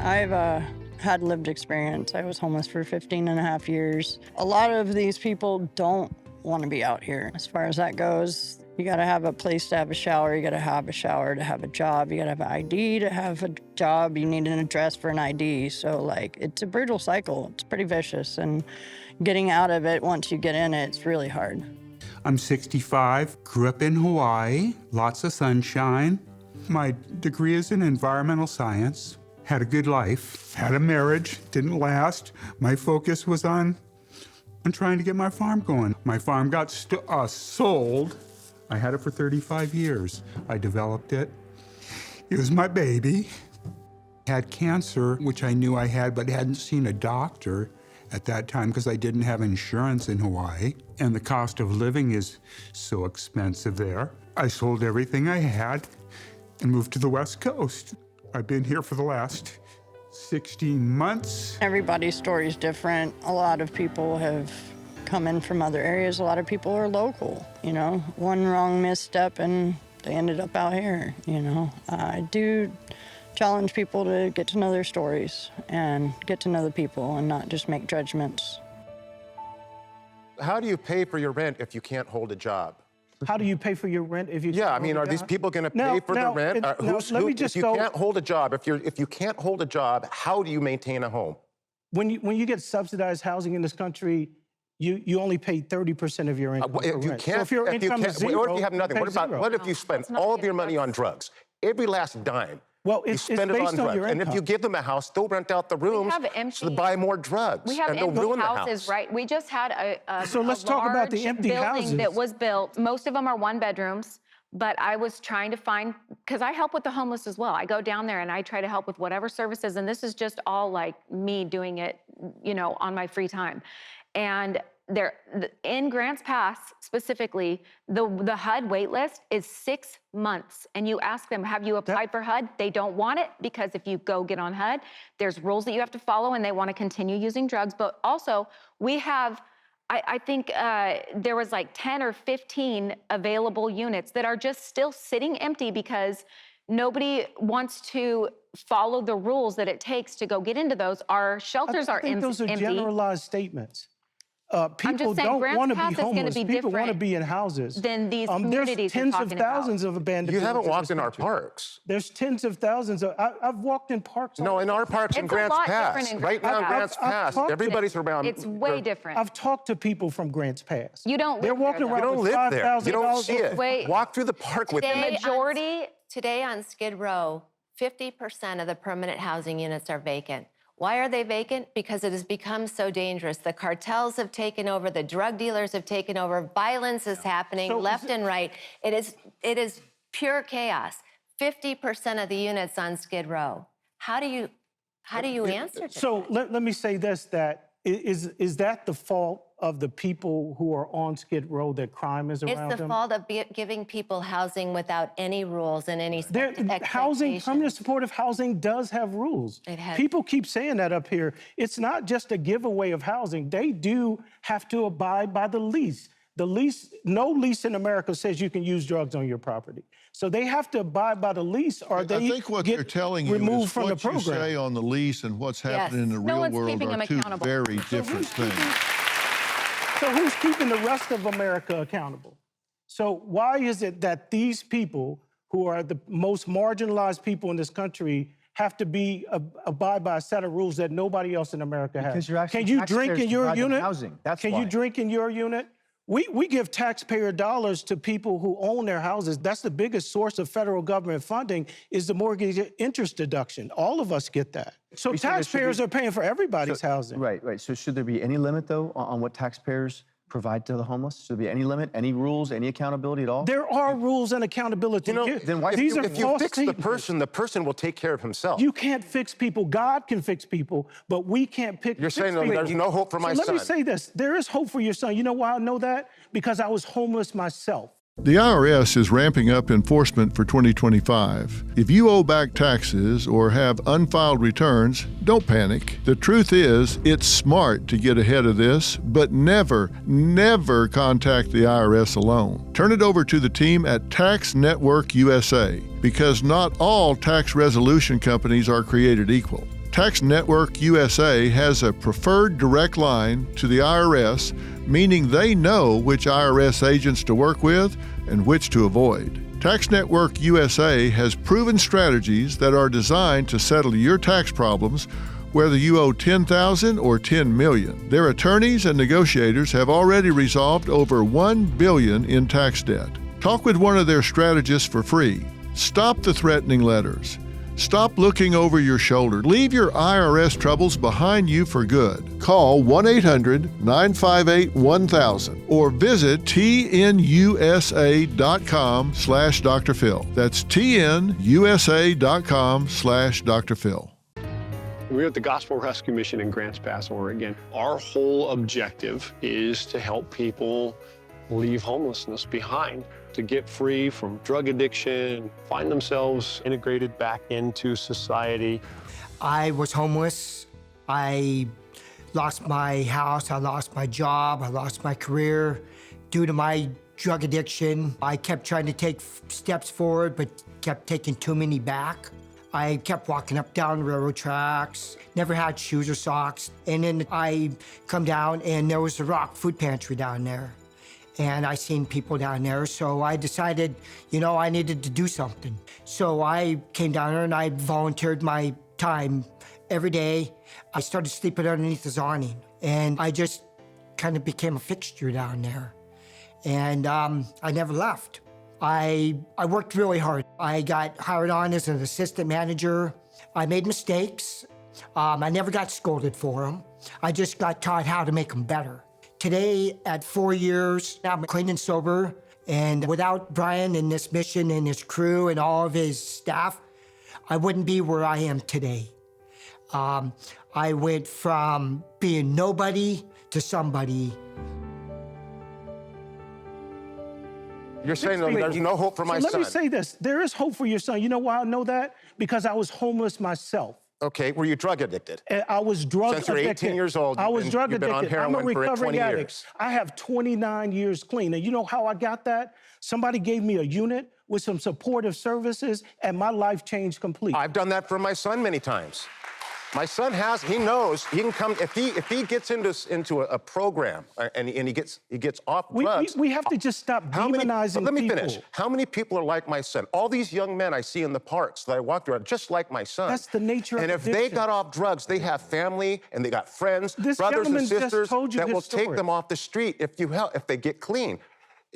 I've had lived experience. I was homeless for 15 and a half years. A lot of these people don't want to be out here. As far as that goes, you got to have a place to have a shower. You got to have a shower to have a job. You got to have an ID to have a job. You need an address for an ID. So, like, it's a brutal cycle. It's pretty vicious. And getting out of it, once you get in it, it's really hard. I'm 65, grew up in Hawaii, lots of sunshine. My degree is in environmental science. Had a good life, had a marriage, didn't last. My focus was on trying to get my farm going. My farm got sold. I had it for 35 years. I developed it. It was my baby. Had cancer, which I knew I had, but hadn't seen a doctor at that time because I didn't have insurance in Hawaii. And the cost of living is so expensive there. I sold everything I had and moved to the West Coast. I've been here for the last 16 months. Everybody's story is different. A lot of people have come in from other areas. A lot of people are local, you know. One wrong misstep and they ended up out here, you know. I do challenge people to get to know their stories and get to know the people and not just make judgments. How do you pay for your rent if you can't hold a job? How do you pay for your rent if you? Yeah, I mean, are these people going to pay for the rent? If you can't hold a job, if you can't hold a job, how do you maintain a home? When you get subsidized housing in this country, you only pay 30% of your income for rent. So if your income is zero, what if you have nothing? What if you spend all of your money on drugs? Every last dime. Well, it's based on your income. And if you give them a house, they'll rent out the rooms so they buy more drugs. We have and they'll empty ruin houses, the house. right? We just had So let's talk about the empty building houses. that was built. Most of them are one bedrooms, but I was trying to find, because I help with the homeless as well. I go down there and I try to help with whatever services, and this is just all like me doing it, you know, on my free time. And in Grants Pass specifically, the HUD wait list is 6 months. And you ask them, have you applied for HUD? They don't want it because if you go get on HUD, there's rules that you have to follow and they want to continue using drugs. But also we have, I think there was like 10 or 15 available units that are just still sitting empty because nobody wants to follow the rules that it takes to go get into those. Our shelters are empty. I think those are generalized statements. People saying, don't want to Grants be Pass is gonna homeless. be People want to different be in houses. Than these There's communities tens you're of talking thousands of abandoned You haven't buildings in walked this in our country. parks. There's tens of thousands of. I've walked in parks. No, in our parks in It's a Grants lot Pass. different in Right Grants now, Pass. Grants Pass, talked to- everybody's around. It's way different. I've talked to people from Grants Pass. You don't live They're walking there, around You don't with live there. You don't $5,000. see it. Wait. Walk through the park with The me. majority, Today on Skid Row, 50% of the permanent housing units are vacant. Why are they vacant? Because it has become so dangerous. The cartels have taken over, the drug dealers have taken over, violence is happening left and right. It is pure chaos. 50% of the units on Skid Row. How do you answer to that? So let me say this, that is that the fault of the people who are on Skid Row that crime is around them? It's the fault of giving people housing without any rules and any expectations. Housing, permanent supportive housing does have rules. It has. People keep saying that up here. It's not just a giveaway of housing. They do have to abide by the lease. The lease, no lease in America says you can use drugs on your property. So they have to abide by the lease or they I think what they're telling you removed is from the what you program. say on the lease and what's happening in the No real one's world keeping are them two accountable. very different things. So who's keeping the rest of America accountable? So why is it that these people who are the most marginalized people in this country have to abide by a set of rules that nobody else in America has? Because you're actually Can you drink in your provide them unit? housing. That's Can why. you drink in your unit? We give taxpayer dollars to people who own their houses. That's the biggest source of federal government funding is the mortgage interest deduction. All of us get that. So taxpayers are paying for everybody's housing. Right. So should there be any limit, though, on what taxpayers provide to the homeless? Should there be any limit, any rules, any accountability at all? There are rules and accountability. You know, Then why- These are if you false fix statements. the person will take care of himself. You can't fix people. God can fix people, but we can't fix people. You're saying there's no hope for my Let me son. say this. There is hope for your son. You know why I know that? Because I was homeless myself. The IRS is ramping up enforcement for 2025. If you owe back taxes or have unfiled returns, don't panic. The truth is, it's smart to get ahead of this, but never contact the IRS alone. Turn it over to the team at Tax Network USA, because not all tax resolution companies are created equal. Tax Network USA has a preferred direct line to the IRS, meaning they know which IRS agents to work with and which to avoid. Tax Network USA has proven strategies that are designed to settle your tax problems, whether you owe $10,000 or $10 million. Their attorneys and negotiators have already resolved over $1 billion in tax debt. Talk with one of their strategists for free. Stop the threatening letters. Stop looking over your shoulder. Leave your IRS troubles behind you for good. Call 1-800-958-1000 or visit tnusa.com/Dr. Phil. That's tnusa.com/Dr. Phil. We're at the Gospel Rescue Mission in Grants Pass, Oregon. Our whole objective is to help people leave homelessness behind, to get free from drug addiction, find themselves integrated back into society. I was homeless. I lost my house, I lost my job, I lost my career due to my drug addiction. I kept trying to take steps forward, but kept taking too many back. I kept walking up down railroad tracks, never had shoes or socks. And then I come down and there was a Rock food pantry down there. And I seen people down there, so I decided, I needed to do something. So I came down there and I volunteered my time every day. I started sleeping underneath the awning, and I just kind of became a fixture down there. And I never left. I worked really hard. I got hired on as an assistant manager. I made mistakes. I never got scolded for them. I just got taught how to make them better. Today, at 4 years, I'm clean and sober, and without Brian and this mission and his crew and all of his staff, I wouldn't be where I am today. I went from being nobody to somebody. You're saying there's no hope for my son. Let me say this. There is hope for your son. You know why I know that? Because I was homeless myself. Okay, were you drug addicted? I was drug addicted. Since you're 18 years old, you've been on heroin I'm a recovering for 20 addict. years. I have 29 years clean. And you know how I got that? Somebody gave me a unit with some supportive services, and my life changed completely. I've done that for my son many times. My son he knows he can come, if he gets into a program and he gets off drugs. We have to just stop demonizing let me people. finish. How many people are like my son? All these young men I see in the parks that I walk through are just like my son. That's the nature of addiction. And if they got off drugs, they have family and they got friends, brothers and sisters that will take them off the street if they get clean.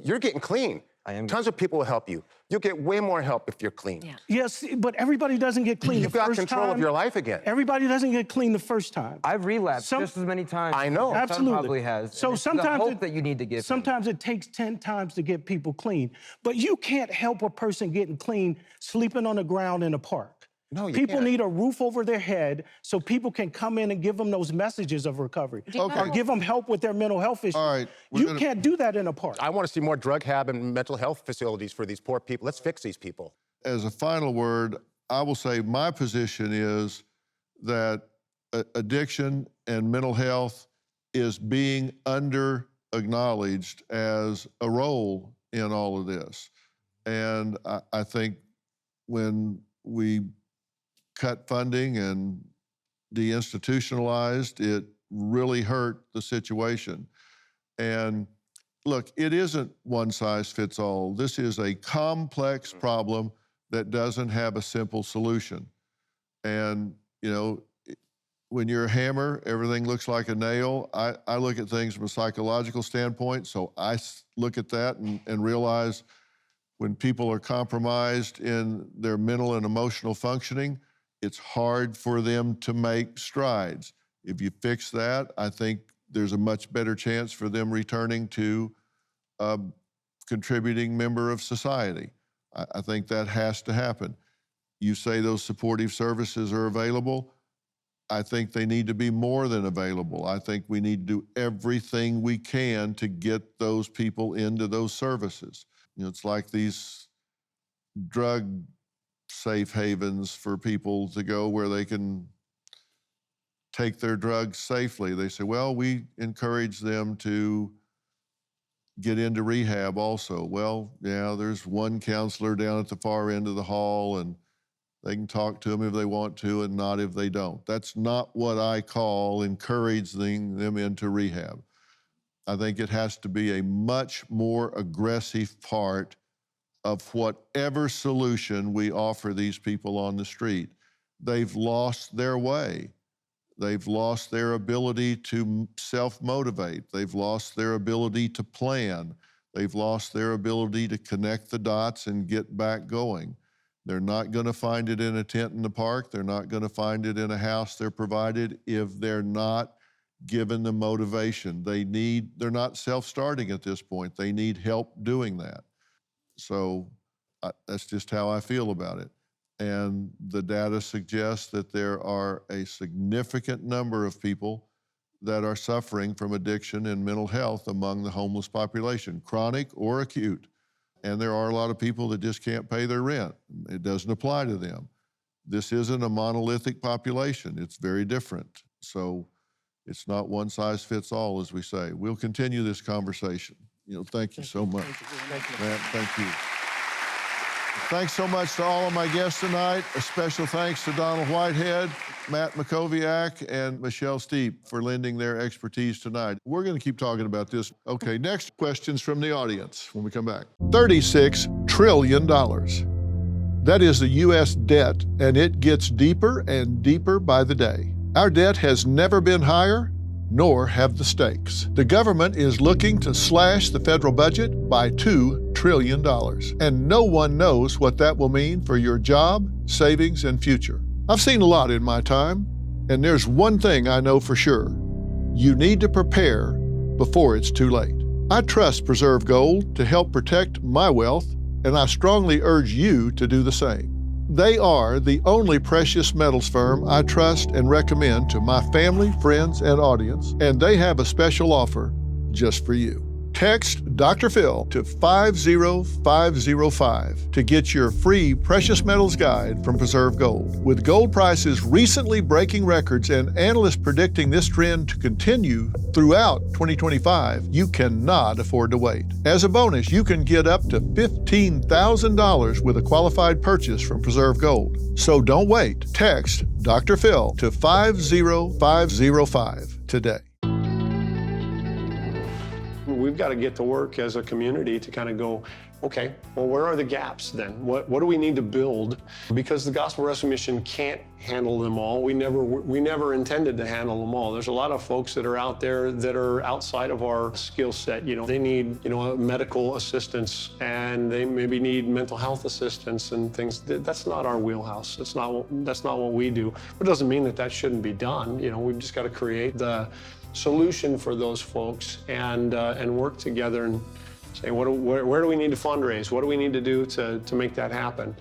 You're getting clean. Tons of people will help you. You'll get way more help if you're clean. Yeah. Yes, but everybody doesn't get clean the first time. You've got control of your life again. Everybody doesn't get clean the first time. I've relapsed just as many times. I know. Absolutely. Son probably has. So sometimes the hope that you need to give. Sometimes it takes 10 times to get people clean. But you can't help a person getting clean sleeping on the ground in a park. No, you People can't. need a roof over their head so people can come in and give them those messages of recovery. Or give them help with their mental health issues. All right, You can't do that in a park. I want to see more drug hab and mental health facilities for these poor people. Let's fix these people. As a final word, I will say my position is that addiction and mental health is being under-acknowledged as a role in all of this. And I think when we cut funding and deinstitutionalized, it really hurt the situation. And look, it isn't one size fits all. This is a complex problem that doesn't have a simple solution. And, when you're a hammer, everything looks like a nail. I look at things from a psychological standpoint, so I look at that and realize when people are compromised in their mental and emotional functioning, it's hard for them to make strides. If you fix that, I think there's a much better chance for them returning to a contributing member of society. I think that has to happen. You say those supportive services are available. I think they need to be more than available. I think we need to do everything we can to get those people into those services. It's like these drug safe havens for people to go where they can take their drugs safely. They say, well, we encourage them to get into rehab also. Well, yeah, there's one counselor down at the far end of the hall, and They can talk to them if they want to and not if they don't. That's not what I call encouraging them into rehab. I think it has to be a much more aggressive part of whatever solution we offer these people on the street. They've lost their way. They've lost their ability to self-motivate. They've lost their ability to plan. They've lost their ability to connect the dots and get back going. They're not going to find it in a tent in the park. They're not going to find it in a house they're provided if they're not given the motivation. They're not self-starting at this point. They need help doing that. So that's just how I feel about it. And the data suggests that there are a significant number of people that are suffering from addiction and mental health among the homeless population, chronic or acute. And there are a lot of people that just can't pay their rent. It doesn't apply to them. This isn't a monolithic population. It's very different. So it's not one size fits all, as we say. We'll continue this conversation. Thank you so much. Matt, thank you. Thanks so much to all of my guests tonight. A special thanks to Donald Whitehead, Matt Makowiak, and Michelle Steep for lending their expertise tonight. We're going to keep talking about this. Okay, next questions from the audience when we come back. $36 trillion. That is the U.S. debt, and it gets deeper and deeper by the day. Our debt has never been higher, nor have the stakes. The government is looking to slash the federal budget by $2 trillion, and no one knows what that will mean for your job, savings, and future. I've seen a lot in my time, and there's one thing I know for sure. You need to prepare before it's too late. I trust Preserve Gold to help protect my wealth, and I strongly urge you to do the same. They are the only precious metals firm I trust and recommend to my family, friends, and audience, and they have a special offer just for you. Text Dr. Phil to 50505 to get your free precious metals guide from Preserve Gold. With gold prices recently breaking records and analysts predicting this trend to continue throughout 2025, you cannot afford to wait. As a bonus, you can get up to $15,000 with a qualified purchase from Preserve Gold. So don't wait. Text Dr. Phil to 50505 today. We've got to get to work as a community to kind of go, okay, well, where are the gaps then? What do we need to build? Because the Gospel Rescue Mission can't handle them all. We never intended to handle them all. There's a lot of folks that are out there that are outside of our skill set. They need, medical assistance, and they maybe need mental health assistance and things. That's not our wheelhouse. That's not what we do. But it doesn't mean that shouldn't be done. We've just got to create the solution for those folks and work together and say, where do we need to fundraise? What do we need to do to make that happen?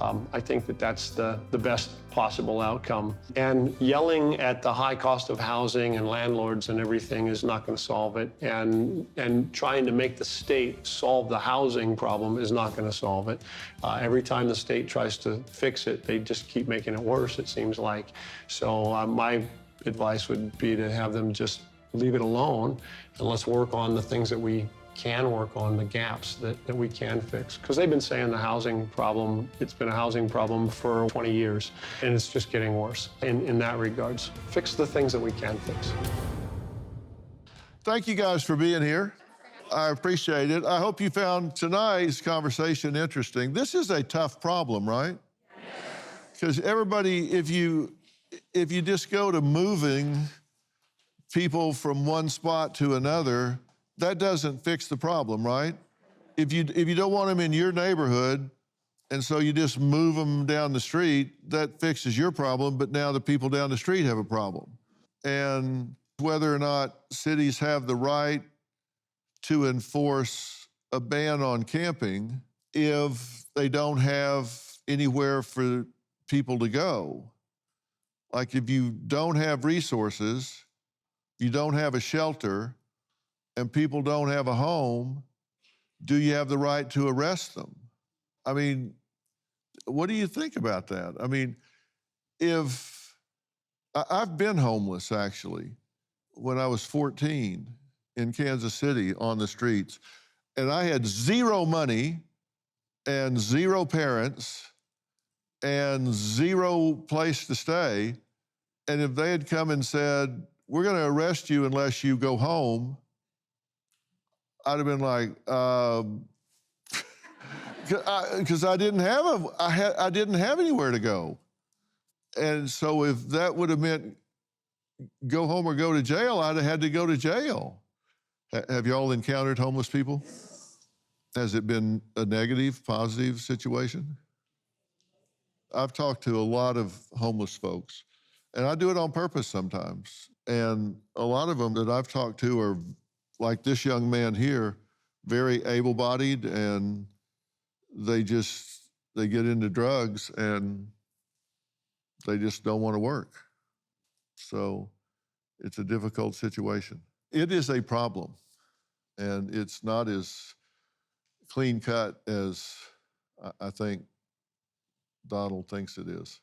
I think that's the best possible outcome. And yelling at the high cost of housing and landlords and everything is not going to solve it. And trying to make the state solve the housing problem is not going to solve it. Every time the state tries to fix it, they just keep making it worse, it seems like. So my advice would be to have them just leave it alone, and let's work on the things that we can work on, the gaps that we can fix. Because they've been saying the housing problem, it's been a housing problem for 20 years, and it's just getting worse in that regards. Fix the things that we can fix. Thank you guys for being here. I appreciate it. I hope you found tonight's conversation interesting. This is a tough problem, right? Because everybody, if you just go to moving people from one spot to another, that doesn't fix the problem, right? If you don't want them in your neighborhood, and so you just move them down the street, that fixes your problem, but now the people down the street have a problem. And whether or not cities have the right to enforce a ban on camping if they don't have anywhere for people to go. Like if you don't have resources, you don't have a shelter, and people don't have a home, do you have the right to arrest them? I mean, what do you think about that? I mean, I've been homeless actually when I was 14 in Kansas City on the streets, and I had zero money and zero parents, and zero place to stay. And if they had come and said, we're going to arrest you unless you go home, I'd have been like, because I didn't have anywhere to go. And so if that would have meant go home or go to jail, I'd have had to go to jail. Have y'all encountered homeless people? Has it been a negative, positive situation? I've talked to a lot of homeless folks, and I do it on purpose sometimes. And a lot of them that I've talked to are like this young man here, very able-bodied, and they get into drugs and they just don't want to work. So it's a difficult situation. It is a problem, and it's not as clean cut as I think Donald thinks it is.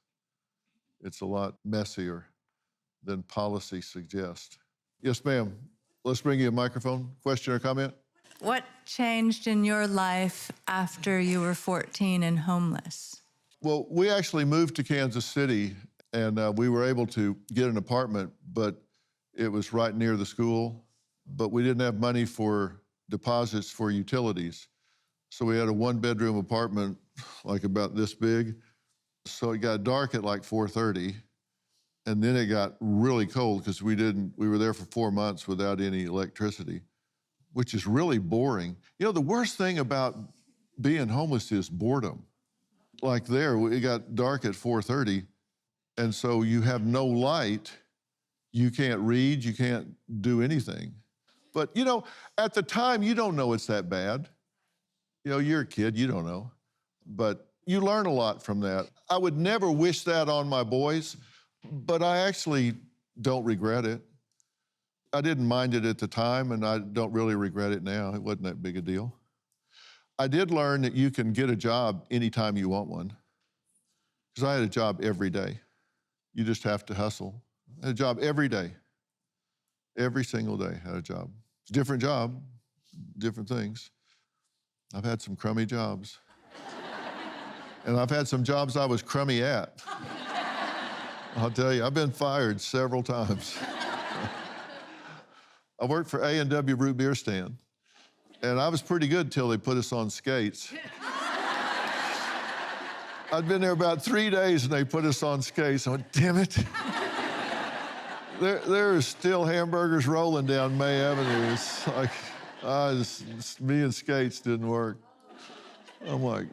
It's a lot messier than policy suggests. Yes, ma'am. Let's bring you a microphone. Question or comment? What changed in your life after you were 14 and homeless? Well, we actually moved to Kansas City, and we were able to get an apartment, but it was right near the school. But we didn't have money for deposits for utilities. So we had a one-bedroom apartment, like about this big. So it got dark at like 4:30, and then it got really cold because we were there for 4 months without any electricity, which is really boring. You know, the worst thing about being homeless is boredom. Like there, it got dark at 4:30, and so you have no light. You can't read, you can't do anything. But, you know, at the time, you don't know it's that bad. You know, you're a kid, you don't know. But you learn a lot from that. I would never wish that on my boys, but I actually don't regret it. I didn't mind it at the time, and I don't really regret it now. It wasn't that big a deal. I did learn that you can get a job anytime you want one, because I had a job every day. You just have to hustle. I had a job every day. Every single day I had a job. It's a different job, different things. I've had some crummy jobs. And I've had some jobs I was crummy at. I'll tell you, I've been fired several times. I worked for A&W Root Beer Stand, and I was pretty good till they put us on skates. I'd been there about 3 days and they put us on skates. I went, damn it. There is still hamburgers rolling down May Avenue. It's like, me and skates didn't work. I'm like,